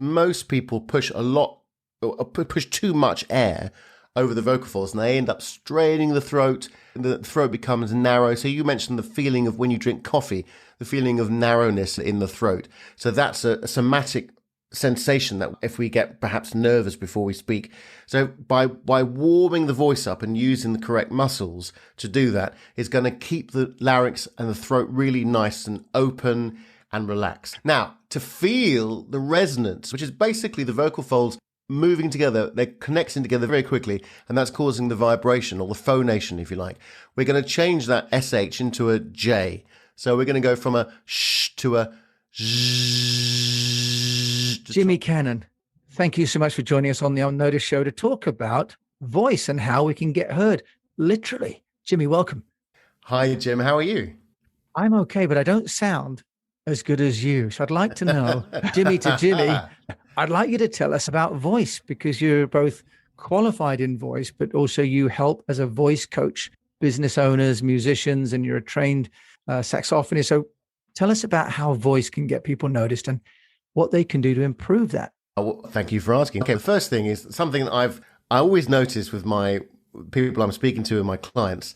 most people push a lot, or push too much air over the vocal folds, and they end up straining the throat, and the throat becomes narrow. So you mentioned the feeling of when you drink coffee, the feeling of narrowness in the throat. So that's a somatic sensation that if we get perhaps nervous before we speak. So by warming the voice up and using the correct muscles to do that, is going to keep the larynx and the throat really nice and open and relaxed. Now, to feel the resonance, which is basically the vocal folds moving together, they're connecting together very quickly, and that's causing the vibration or the phonation, if you like. We're going to change that SH into a J. So we're going to go from a sh to a zzz. Jimmy Cannon, thank you so much for joining us on the Unnoticed Show to talk about voice and how we can get heard, literally. Jimmy, welcome. Hi, Jim. How are you? I'm okay, but I don't sound as good as you. So I'd like to know, Jimmy to Jimmy, I'd like you to tell us about voice, because you're both qualified in voice, but also you help as a voice coach, business owners, musicians, and you're a trained saxophonist. So tell us about how voice can get people noticed and what they can do to improve that. Oh, well, thank you for asking. Okay, the first thing is something that I always notice with my people I'm speaking to and my clients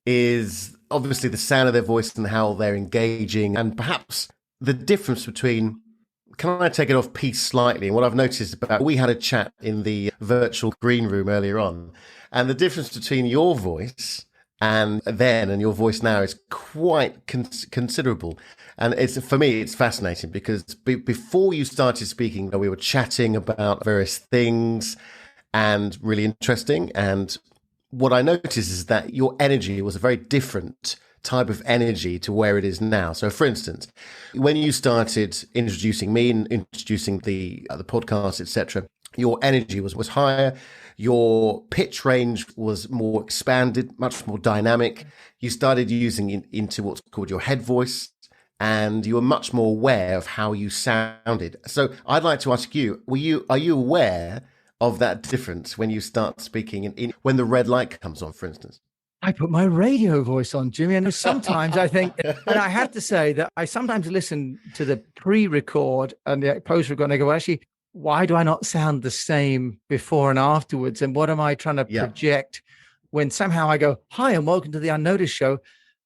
is obviously the sound of their voice and how they're engaging, and perhaps the difference between, can I take it off piece slightly? And what I've noticed about, we had a chat in the virtual green room earlier on, and the difference between your voice and your voice now is quite considerable. And for me, it's fascinating because before you started speaking, we were chatting about various things and really interesting. And what I noticed is that your energy was a very different type of energy to where it is now. So, for instance, when you started introducing me and introducing the podcast, etc., your energy was higher. Your pitch range was more expanded, much more dynamic. You started using it into what's called your head voice, and you were much more aware of how you sounded. So, I'd like to ask you: are you aware of that difference when you start speaking when the red light comes on, for instance? I put my radio voice on, Jimmy, and sometimes I think, and I have to say that I sometimes listen to the pre-record and the post-record, and I go, actually, why do I not sound the same before and afterwards? And what am I trying to project when somehow I go, hi, and welcome to the Unnoticed Show?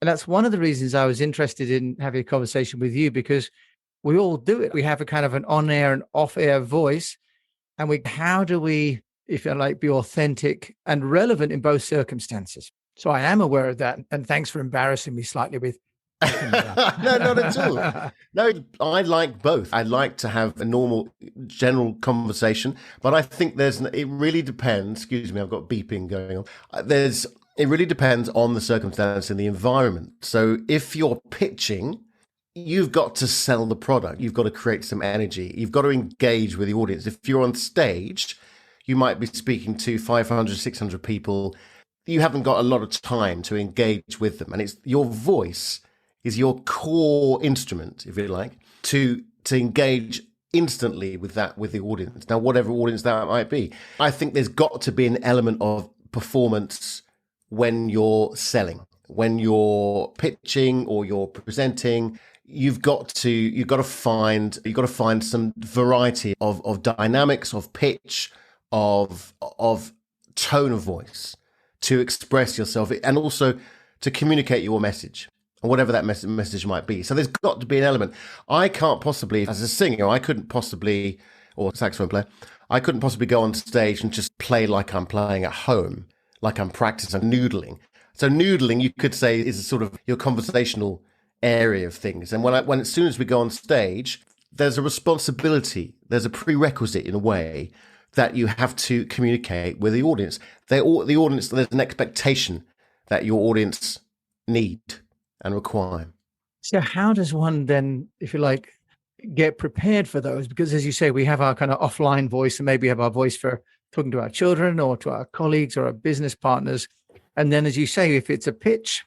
And that's one of the reasons I was interested in having a conversation with you, because we all do it. We have a kind of an on-air and off-air voice. And how do we, if you like, be authentic and relevant in both circumstances? So I am aware of that. And thanks for embarrassing me slightly with. No, not at all. No, I like both. I like to have a normal, general conversation, but I think it really depends. Excuse me, I've got beeping going on. It really depends on the circumstance and the environment. So if you're pitching, you've got to sell the product. You've got to create some energy. You've got to engage with the audience. If you're on stage, you might be speaking to 500, 600 people. You haven't got a lot of time to engage with them. And it's your voice is your core instrument, if you like, to engage instantly with the audience. Now, whatever audience that might be. I think there's got to be an element of performance when you're selling, when you're pitching or you're presenting. You've got to find some variety of dynamics, of pitch, of tone of voice to express yourself and also to communicate your message, whatever that message might be. So there's got to be an element. I can't possibly, as a singer, or saxophone player, I couldn't possibly go on stage and just play like I'm playing at home, like I'm practicing noodling. So noodling, you could say, is a sort of your conversational area of things. And when as soon as we go on stage, there's a responsibility, there's a prerequisite in a way that you have to communicate with the audience. The audience, there's an expectation that your audience need and require. So how does one then, if you like, get prepared for those? Because as you say, we have our kind of offline voice, and maybe have our voice for talking to our children or to our colleagues or our business partners. And then, as you say, if it's a pitch,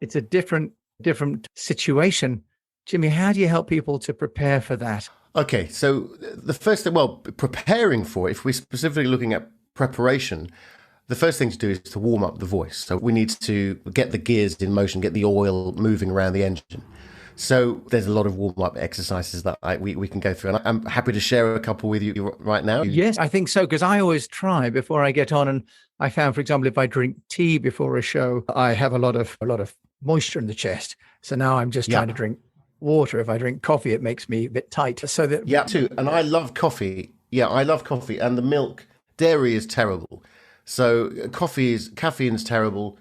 it's a different situation. Jimmy, how do you help people to prepare for that? Okay, so the first thing, preparing for it, if we're specifically looking at preparation, the first thing to do is to warm up the voice. So we need to get the gears in motion, get the oil moving around the engine. So there's a lot of warm-up exercises that we can go through. And I'm happy to share a couple with you right now. Yes, I think so, because I always try before I get on. And I found, for example, if I drink tea before a show, I have a lot of moisture in the chest. So now I'm just trying to drink water. If I drink coffee, it makes me a bit tight. So that too. And I love coffee. Yeah, I love coffee. And the milk, dairy is terrible. So caffeine's terrible.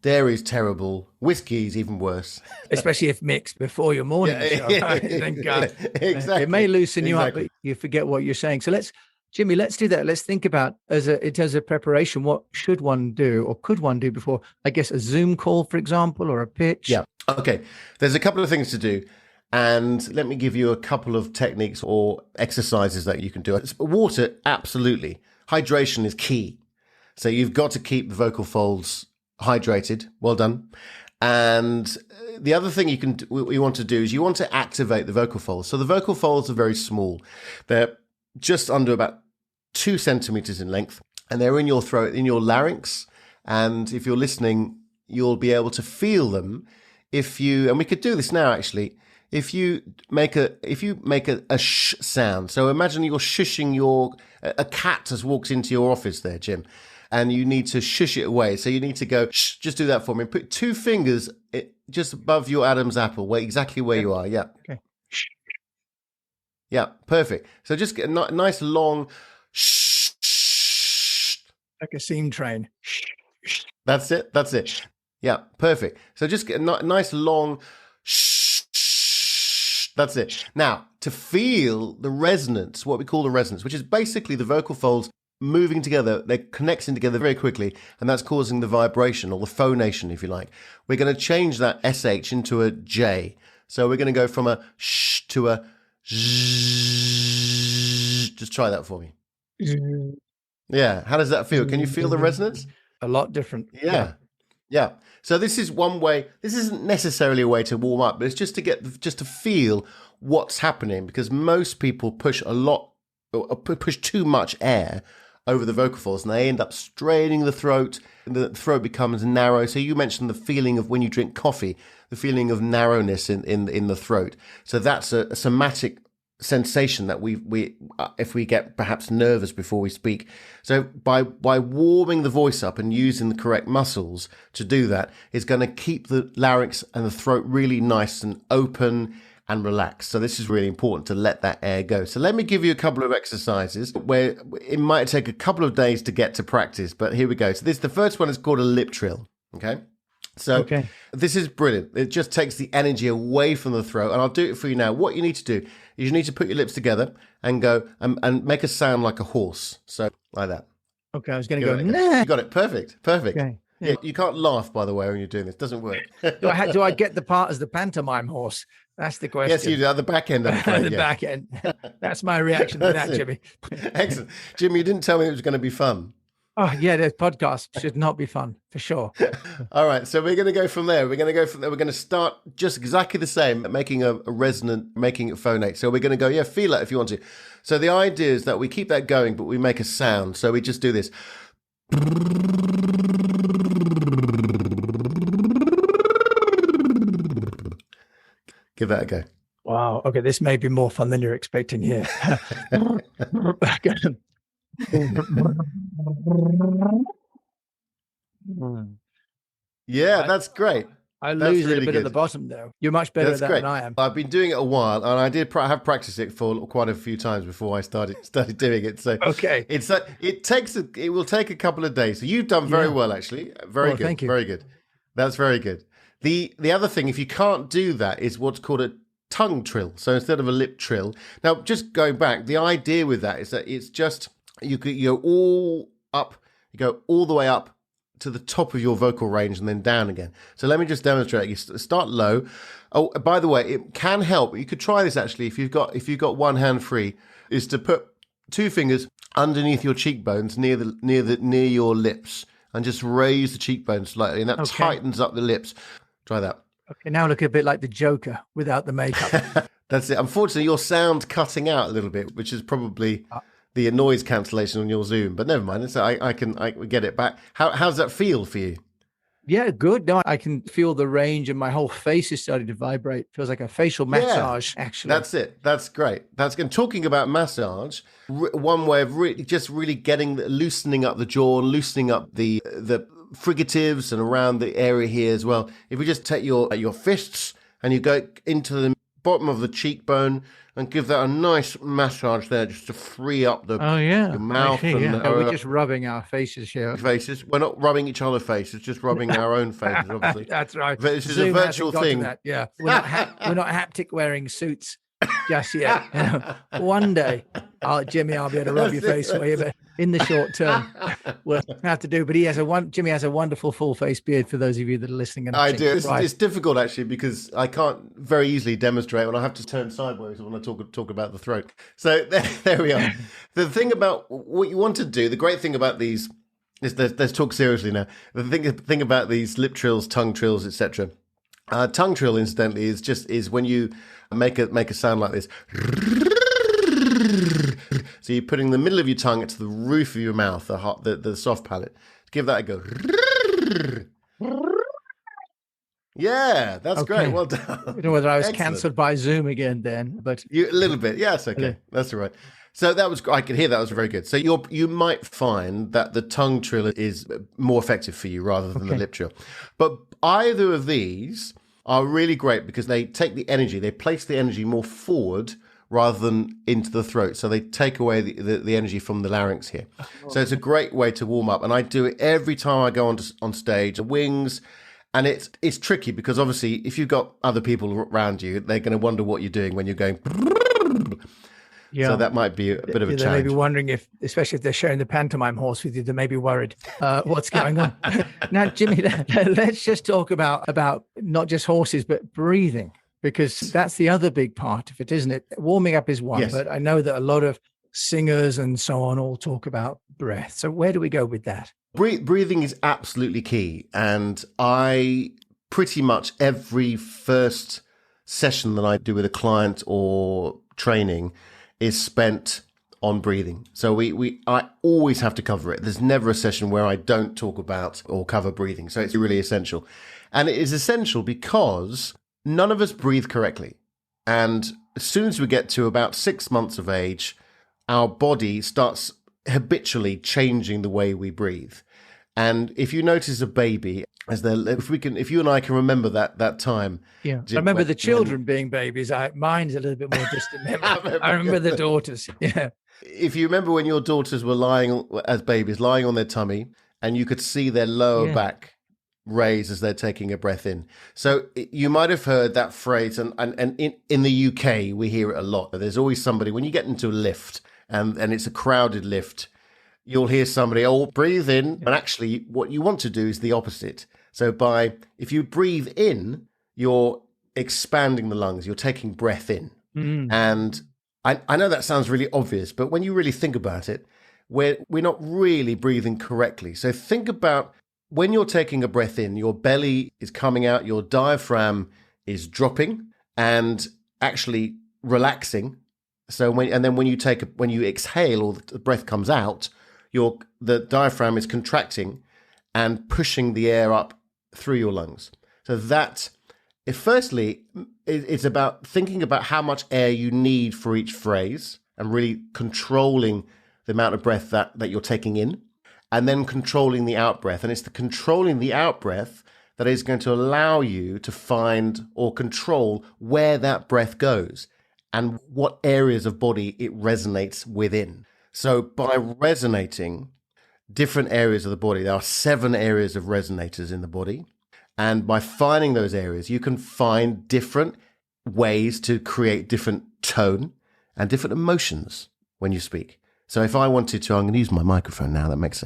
Dairy is terrible. Whiskey is even worse. Especially if mixed before your morning show. Thank God. Exactly. It may loosen you up, but you forget what you're saying. So Jimmy, let's do that. Let's think about, in terms of preparation, what should one do or could one do before, I guess, a Zoom call, for example, or a pitch? Yeah. Okay. There's a couple of things to do. And let me give you a couple of techniques or exercises that you can do. Water, absolutely. Hydration is key. So you've got to keep the vocal folds hydrated. Well done. And the other thing you want to do is you want to activate the vocal folds. So the vocal folds are very small. They're just under about 2 centimeters in length, and they're in your throat, in your larynx. And if you're listening, you'll be able to feel them. And we could do this now actually. If you make a sh sound. So imagine you're shushing a cat has walked into your office there, Jim. And you need to shush it away. So you need to go, shh, just do that for me. Put 2 fingers just above your Adam's apple, exactly where you are. Yeah. Okay. Yeah, perfect. So just get a nice long shh. Like a steam train. That's it. Yeah, perfect. So just get a nice long shh. That's it. Now, to feel the resonance, what we call the resonance, which is basically the vocal folds moving together, they're connecting together very quickly, and that's causing the vibration or the phonation, if you like. We're going to change that SH into a J. So we're going to go from a sh to a zzz. Just try that for me. Yeah. How does that feel? Can you feel the resonance? A lot different. Yeah. So this is one way. This isn't necessarily a way to warm up, but it's just to feel what's happening, because most people push too much air over the vocal folds, and they end up straining the throat, and the throat becomes narrow. So you mentioned the feeling of when you drink coffee, the feeling of narrowness in the throat. So that's a somatic sensation that we if we get perhaps nervous before we speak. So by warming the voice up and using the correct muscles to do that, is going to keep the larynx and the throat really nice and open and relax. So this is really important, to let that air go. So let me give you a couple of exercises where it might take a couple of days to get to practice, but here we go. So the first one is called a lip trill. Okay. So This is brilliant. It just takes the energy away from the throat, and I'll do it for you now. What you need to do is you need to put your lips together and go and make a sound like a horse. So like that. Okay. I was going to go, nah. You got it. Perfect. Okay. Yeah. You can't laugh, by the way, when you're doing this. It doesn't work. Do I get the part as the pantomime horse? That's the question. Yes, you do. At the back end. Back end. That's my reaction to that, Jimmy. Excellent. Jimmy, you didn't tell me it was going to be fun. Oh, yeah, the podcast should not be fun, for sure. All right, so we're going to go from there. We're going to start just exactly the same, making a resonant, making it phonate. So we're going to go, feel it if you want to. So the idea is that we keep that going, but we make a sound. So we just do this. Give that a go. Wow. Okay, this may be more fun than you're expecting here. Yeah, that's great. I lose really a bit at the bottom, though. You're much better at that than I am. I've been doing it a while, and I did have practiced it for quite a few times before I started doing it. So okay, it will take a couple of days. So you've done very well, actually. Very good. Thank you. Very good. That's very good. The other thing, if you can't do that, is what's called a tongue trill. So instead of a lip trill. Now, just going back, the idea with that is that it's just you go all up, you go all the way up to the top of your vocal range and then down again. So let me just demonstrate. You start low. Oh, by the way, it can help. You could try this actually if you've got one hand free, is to put 2 fingers underneath your cheekbones near your lips and just raise the cheekbones slightly, and that tightens up the lips. Try that. Okay, now look a bit like the Joker without the makeup. That's it. Unfortunately, your sound's cutting out a little bit, which is probably the noise cancellation on your Zoom. But never mind. So I get it back. How's that feel for you? Yeah, good. No, I can feel the range and my whole face is starting to vibrate. Feels like a facial massage, actually. That's it. That's great. That's good. Talking about massage, one way of just really loosening up the jaw, loosening up the frigatives and around the area here as well. If we just take your fists and you go into the bottom of the cheekbone and give that a nice massage there, just to free up your mouth. We're just rubbing our faces here. Faces. We're not rubbing each other's faces, just rubbing our own faces, obviously. That's right. This is a virtual thing. Yeah, we're not haptic wearing suits just yet. One day, Jimmy, I'll be able to rub your face for you, but in the short term, we'll have to do. But Jimmy has a wonderful full face beard for those of you that are listening. And I do. It's difficult actually because I can't very easily demonstrate when I have to turn sideways when I talk about the throat. So there we are. The thing about what you want to do, the great thing about these is let's talk seriously now. The thing about these lip trills, tongue trills, etc. Tongue trill, incidentally, is when you make a sound like this. So you're putting the middle of your tongue to the roof of your mouth, the soft palate. Give that a go. Yeah, that's great. Well done. I don't know whether I was cancelled by Zoom again then, but a little bit. Yeah, it's okay. That's all right. So I could hear that was very good. So you might find that the tongue trill is more effective for you rather than the lip trill. But either of these are really great because they take the energy, they place the energy more forward rather than into the throat. So they take away the energy from the larynx here. So it's a great way to warm up. And I do it every time I go on stage, the wings. And it's tricky because obviously if you've got other people around you, they're going to wonder what you're doing when you're going. Yeah. So that might be a bit of a challenge. They may be wondering especially if they're sharing the pantomime horse with you, they may be worried what's going on. Now, Jimmy, let's just talk about not just horses, but breathing, because that's the other big part of it, isn't it? Warming up is one, but I know that a lot of singers and so on all talk about breath. So where do we go with that? Breathing is absolutely key. And I pretty much every first session that I do with a client or training is spent on breathing. So I always have to cover it. There's never a session where I don't talk about or cover breathing. So it's really essential. And it is essential because none of us breathe correctly. And as soon as we get to about 6 months of age, our body starts habitually changing the way we breathe. And if you notice a baby, if you and I can remember that time. Yeah, I remember the children being babies. Mine's a little bit more distant memory. I remember the daughters. Yeah. If you remember when your daughters were lying on their tummy, and you could see their lower back raise as they're taking a breath in. So you might have heard that phrase, and in the UK we hear it a lot. There's always somebody when you get into a lift and it's a crowded lift. You'll hear somebody, breathe in. And actually, what you want to do is the opposite. So if you breathe in, you're expanding the lungs. You're taking breath in. And I know that sounds really obvious, but when you really think about it, we're not really breathing correctly. So think about when you're taking a breath in, your belly is coming out, your diaphragm is dropping and actually relaxing. So when you exhale or the breath comes out, the diaphragm is contracting and pushing the air up through your lungs. So firstly, it's about thinking about how much air you need for each phrase and really controlling the amount of breath that you're taking in, and then controlling the out breath. And it's the controlling the out breath that is going to allow you to find or control where that breath goes and what areas of body it resonates within. So by resonating different areas of the body, there are 7 areas of resonators in the body. And by finding those areas, you can find different ways to create different tone and different emotions when you speak. So if I wanted to, I'm going to use my microphone now. That makes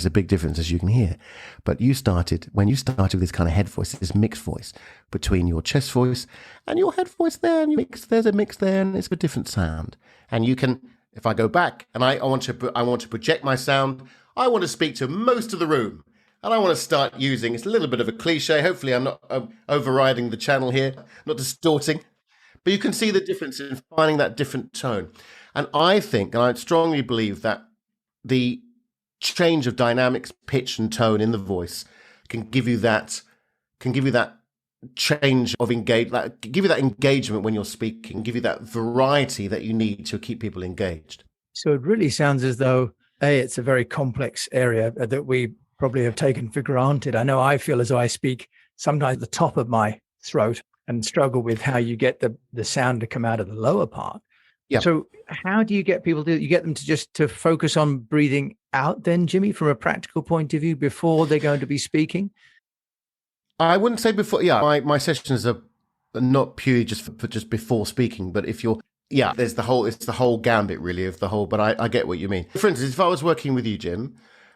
a big difference, as you can hear. But when you started with this kind of head voice, this mixed voice between your chest voice and your head voice there, and there's a mix there, and it's a different sound. And you can, if I go back and I want to project my sound, I want to speak to most of the room. And I want to start using, it's a little bit of a cliche. Hopefully I'm not overriding the channel here, not distorting. But you can see the difference in finding that different tone. And I think, and I strongly believe that the change of dynamics, pitch and tone in the voice can give you that change of give you that engagement when you're speaking, give you that variety that you need to keep people engaged. So it really sounds as though, it's a very complex area that we probably have taken for granted. I know I feel as though I speak sometimes at the top of my throat and struggle with how you get the sound to come out of the lower part. Yeah. So how do you get people you get them to focus on breathing out then, Jimmy, from a practical point of view before they're going to be speaking? I wouldn't say before. Yeah, my sessions are not purely just for just before speaking, but if you're, it's the whole gambit really of the whole, but I get what you mean. For instance, if I was working with you, Jim,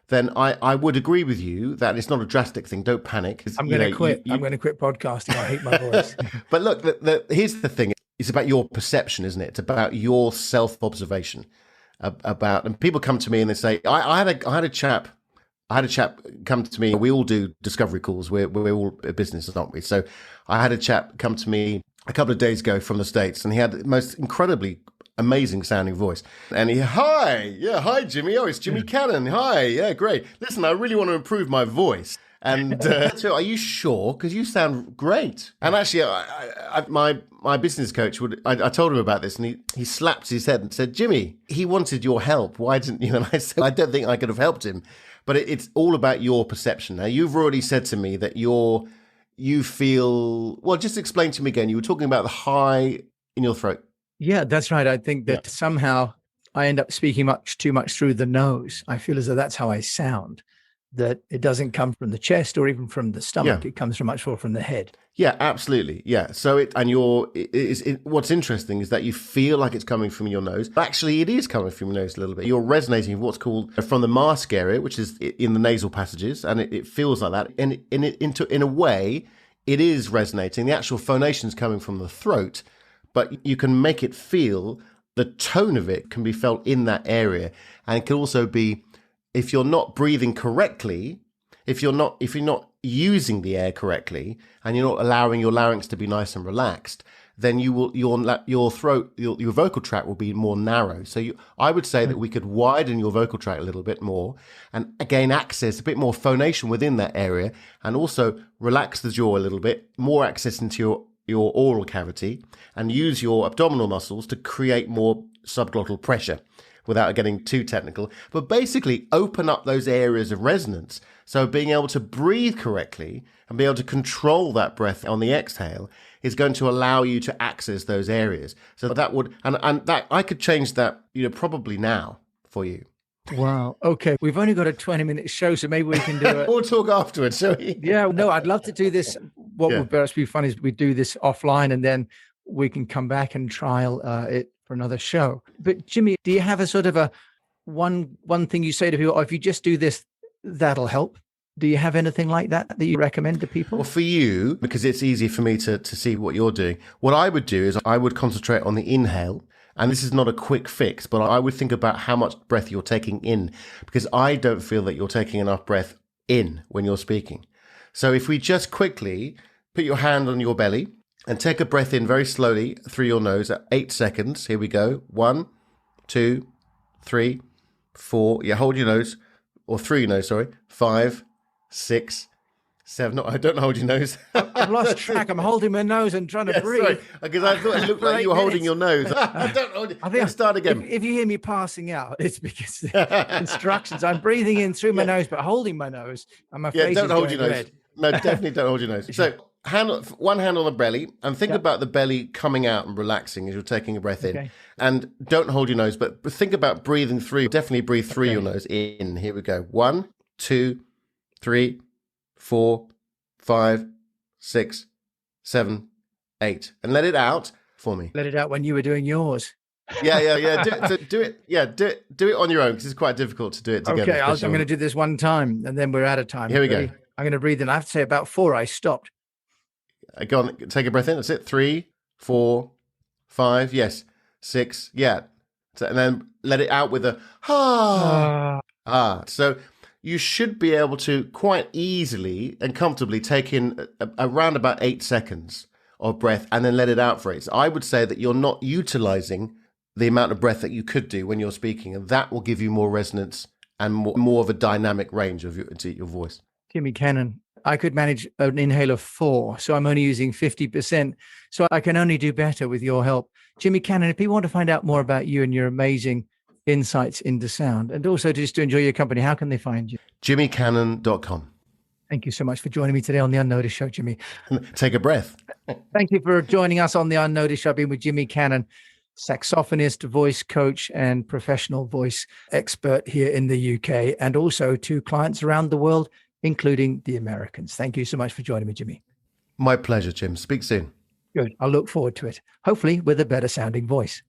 then I would agree with you that it's not a drastic thing. Don't panic. I'm going to quit. I'm going to quit podcasting. I hate my voice. But look, here's the thing. It's about your perception, isn't it? It's about your self-observation. And people come to me and they say, I had a chap come to me. We all do discovery calls. We're all businesses, aren't we? So I had a chap come to me a couple of days ago from the States, and he had the most incredibly amazing sounding voice. And hi, Jimmy. Oh, it's Jimmy Cannon. Hi, yeah, great. Listen, I really want to improve my voice. And so, are you sure? Because you sound great. And actually, my business coach I told him about this, and he slapped his head and said, Jimmy, he wanted your help. Why didn't you? And I said, I don't think I could have helped him. But it's all about your perception. Now, you've already said to me that you feel, well, just explain to me again. You were talking about the high in your throat. Yeah, that's right. I think that somehow I end up speaking too much through the nose. I feel as though that's how I sound, that it doesn't come from the chest or even from the stomach. It comes much more from the head. Yeah, absolutely. Yeah. So what's interesting is that you feel like it's coming from your nose. But actually, it is coming from your nose a little bit. You're resonating with what's called from the mask area, which is in the nasal passages, and it feels like that. And in a way, it is resonating. The actual phonation is coming from the throat, but you can make it feel, the tone of it can be felt in that area, and it can also be, if you're not breathing correctly, if you're not using the air correctly, and you're not allowing your larynx to be nice and relaxed, then your throat, your vocal tract will be more narrow. So I would say that we could widen your vocal tract a little bit more, and again access a bit more phonation within that area, and also relax the jaw a little bit, more access into your oral cavity, and use your abdominal muscles to create more subglottal pressure, without getting too technical, but basically open up those areas of resonance. So being able to breathe correctly and be able to control that breath on the exhale is going to allow you to access those areas. So that would, and that I could change that, probably now for you. Wow. Okay. We've only got a 20-minute show, so maybe we can do it. We'll talk afterwards, shall we? Yeah. No, I'd love to do this. What would perhaps be fun is we do this offline, and then we can come back and trial it for another show. But Jimmy, do you have a sort of a one thing you say to people, if you just do this, that'll help? Do you have anything like that you recommend to people? Well, for you, because it's easy for me to see what you're doing, what I would do is I would concentrate on the inhale. And this is not a quick fix, but I would think about how much breath you're taking in, because I don't feel that you're taking enough breath in when you're speaking. So if we just quickly put your hand on your belly and take a breath in very slowly through your nose at 8 seconds. Here we go. 1, 2, 3, 4. Yeah, hold your nose. Or through your nose, sorry. 5, 6, 7. No, I don't hold your nose. I've lost track. I'm holding my nose and trying to breathe. Sorry, because I thought it looked like you were holding your nose. I don't hold it. Let's start again. If you hear me passing out, it's because the instructions. I'm breathing in through my nose, but holding my nose. And my face don't is hold your nose. red. No, definitely don't hold your nose. So one hand on the belly, and think about the belly coming out and relaxing as you're taking a breath in. And don't hold your nose, but think about breathing through. Definitely breathe through your nose in. Here we go. 1, 2, 3, 4, 5, 6, 7, 8. And let it out for me. Let it out when you were doing yours. Yeah. Do it. Yeah, do it on your own, because it's quite difficult to do it together. Okay, I'm going to do this one time, and then we're out of time. Here we go. I'm going to breathe in. I have to say about 4, I stopped. Go on, take a breath in. That's it. 3, 4, 5. Yes. 6. Yeah. And then let it out with a So you should be able to quite easily and comfortably take in around about 8 seconds of breath and then let it out for it. So I would say that you're not utilizing the amount of breath that you could do when you're speaking, and that will give you more resonance and more of a dynamic range of your voice. Jimmy Cannon, I could manage an inhaler 4. So I'm only using 50%. So I can only do better with your help. Jimmy Cannon, if people want to find out more about you and your amazing insights into sound, and also just to enjoy your company, how can they find you? JimmyCannon.com. Thank you so much for joining me today on The Unnoticed Show, Jimmy. Take a breath. Thank you for joining us on The Unnoticed Show. I've been with Jimmy Cannon, saxophonist, voice coach, and professional voice expert here in the UK, and also to clients around the world, including the Americans. Thank you so much for joining me, Jimmy. My pleasure, Jim. Speak soon. Good. I'll look forward to it. Hopefully with a better sounding voice.